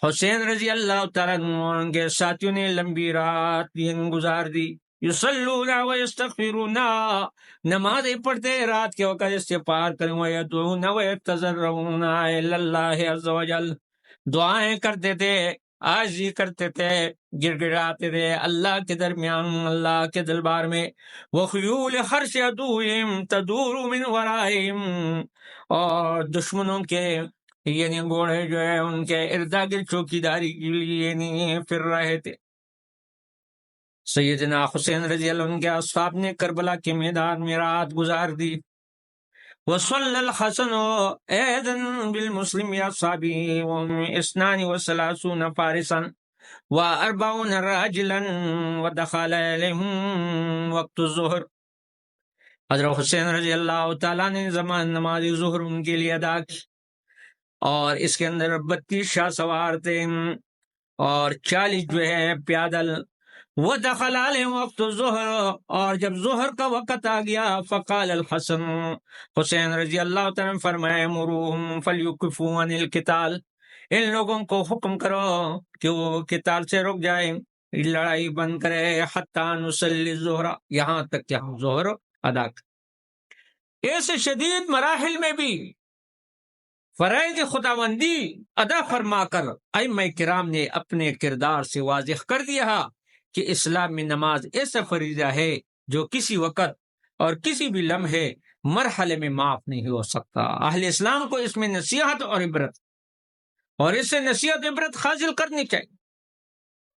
حسین رضی اللہ تعالیٰ عنہ کے ساتھیوں نے لمبی رات گزار دی، یصلون و یستغفرون، نمازیں پڑھتے رات کے وقت استغفار کریں، ویدعون و یتضرعون الی اللہ عز وجل، دعائیں کرتے تھے، عاجزی کرتے تھے، گر گڑاتے تھے اللہ کے درمیان، اللہ کے دربار میں، وخیول خرش عدوہم تدور من ورائہم، اور دشمنوں کے یعنی گھوڑے جو ہے ان کے اردا گرد چوکی داری کے لیے یعنی پھر رہے تھے۔ سیدنا حسین رضی اللہ عنہ کے اصحاب نے کربلا کے میدان میں رات گزار دی۔ وصل الحسن ایضا بالمسلم اصحابی وهم 32 فارسا و40 راجلا ودخل علیہم وقت الظہر۔ حضرت حسین رضی اللہ تعالیٰ نے نماز ظہر ان کے لیے ادا کی، اور اس کے اندر 32 شاہ سوار تھے اور 40 جو ہے پیادل۔ ودخل علیہم وقت الظہر، اور جب ظہر کا وقت آ گیا، فقال الحسن، حسین رضی اللہ تعالیٰ نے فرمایا، مروہم فلیکفوا عن القتال، ان لوگوں کو حکم کرو کہ وہ قتال سے رک جائیں، لڑائی بند کرے، حتی نصلی الظہر، یہاں تک کہ ہم ظہر ادا کریں۔ ایسے شدید مراحل میں بھی فرائض خداوندی ادا فرما کر ائمہ کرام نے اپنے کردار سے واضح کر دیا کہ اسلام میں نماز ایسا فریضہ ہے جو کسی وقت اور کسی بھی لمحے مرحلے میں معاف نہیں ہو سکتا۔ اہل اسلام کو اس میں نصیحت اور عبرت، اور اس سے نصیحت عبرت حاصل کرنی چاہیے۔